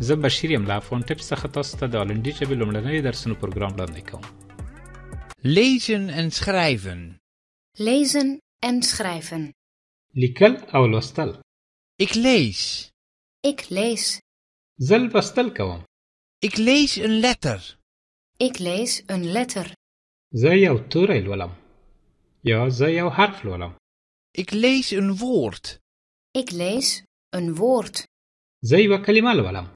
زه بشیر یم له افغان ټیپس څخه تاسو ته د هالندي ژبې لومړنی درسونو پروګرام وړاندې کوم. Lezen en schrijven. Lezen en schrijven. لیکل او لوستل. Ik lees. Ik lees. زه لوستل کوم. Ik lees een letter. Ik lees een letter. زه یو توری لولم. یا زه یو حرف لولم. Ik lees een woord. Ik lees een woord. زه یوه کلمه لولم.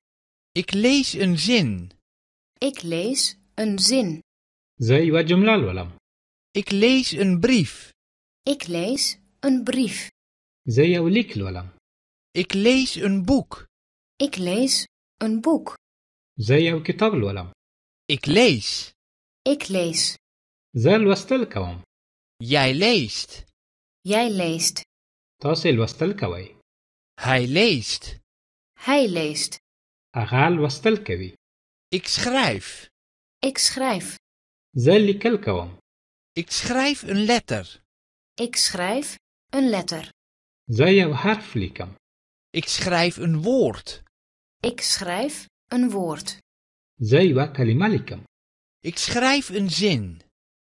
Ik lees een zin. Ik lees een zin. زه یوه جمله لولم. Ik lees een brief. Ik lees een brief. زه یو لیک لولم. Ik lees een boek. Ik lees een boek. زه یو کتاب لولم. Ik lees. Ik lees. زه لوستل کوم. Jij leest. Jij leest. تاسو لوستل کوئ. Hij leest. Hij leest. هغه لوستل کوي. Ik schrijf. Ik schrijf. زه لیکل کوم. Ik schrijf een letter. Ik schrijf een letter. زه یو حرف لیکم. Ik schrijf een woord. Ik schrijf een woord. زه یوه کلمه لیکم. Ik schrijf een zin.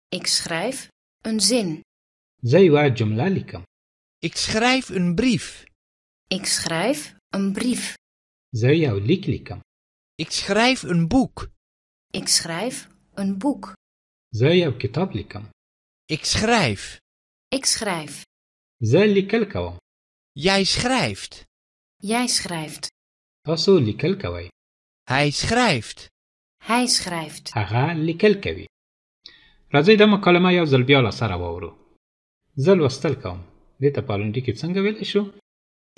Ik schrijf een zin. زه یوه جمله لیکم. Ik schrijf een brief. Ik schrijf een brief. زه یو لیک لیکم. Ik schrijf een boek. Ik schrijf een boek. زه یو کتاب لیکم. Ik schrijf. Ik schrijf. زه لیکل کوم. Jij schrijft. Jij schrijft. تاسو لیکل کوئ. Hij schrijft. Hij schrijft. هغه لیکل کوي. راځئ دا مکالمه یو ځل بیا له سره واورو. زه لوستل کوم. دې ته په هالندي کې څنګه ویلی شو؟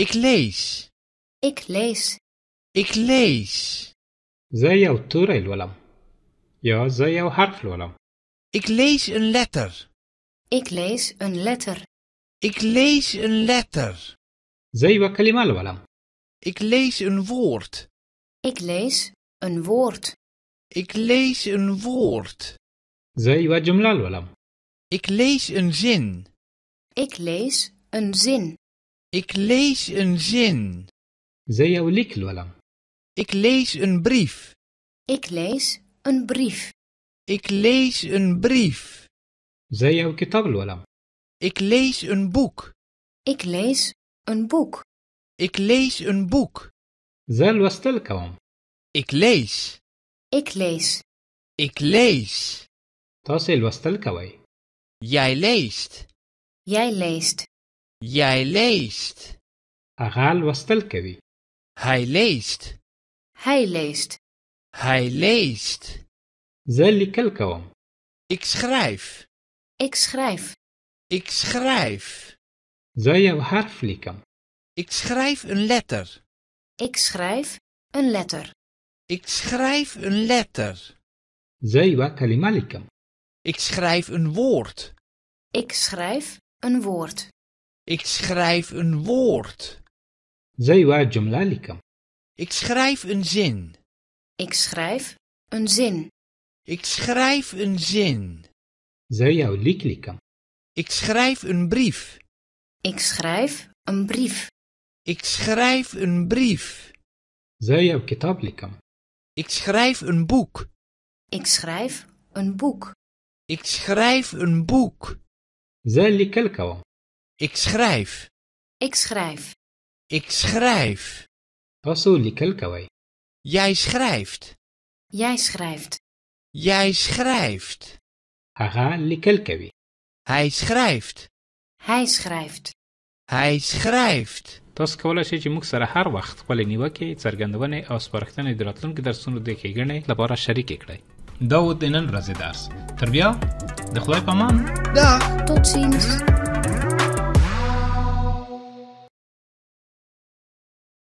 Ik lees. Ik lees. Ik lees. زه یو توری لولم. یا زه یو حرف لولم. Ik lees een letter. Ik lees een letter. Ik lees een letter. زه یوه کلمه لولم. Ik lees een woord. Ik lees een woord. Ik lees een woord. زه یوه جمله لولم. Ik lees een zin. Ik lees een zin. Ik lees een zin. زه یو لیک لولم. Ik lees een brief. Ik lees een brief. Ik lees een brief. زه یو کتاب لولم. Ik lees een boek. Ik lees een boek. Ik lees een boek. زه لوستل کوم. Ik lees. Ik lees. Ik lees. تاسو لوستل کوئ. Jij leest. Jij leest. Jij leest. هغه لوستل کوي. Hij leest. Hij leest. Hij leest. زه لیکل کوم. Ik schrijf. Ik schrijf. Ik schrijf. زه یو حرف لیکم. Ik schrijf een letter. Ik schrijf een letter. Ik schrijf een letter. زه یوه کلمه لیکم. Ik schrijf een woord. Ik schrijf een woord. Ik schrijf een woord. زه یوه جمله لیکم. Ik schrijf een zin. Ik schrijf een zin. Ik schrijf een zin. زه یو لیک لیکم. Ik schrijf een brief. Ik schrijf een brief. Ik schrijf een brief. زه یو کتاب لیکم. Ik schrijf een boek. Ik schrijf een boek. Ik schrijf een boek. زه لیکل کوم. Ik schrijf. Ik schrijf. Ik schrijf. تاسو لیکل کوئ. Jij schrijft. Jij schrijft. Jij schrijft. هغه لیکل کوي. Hij schrijft. Hij schrijft. Hij schrijft. تاسو کولی شئ چې موږ سره هر وخت خپلې نیوکې، څرګندونې او سپارښتنې د راتلونکو درسونو د ښېګڼې لپاره شریکې کړئ. دا و د نن ورځې درس. تر بیا د خدای په امان. Dag. Tot ziens.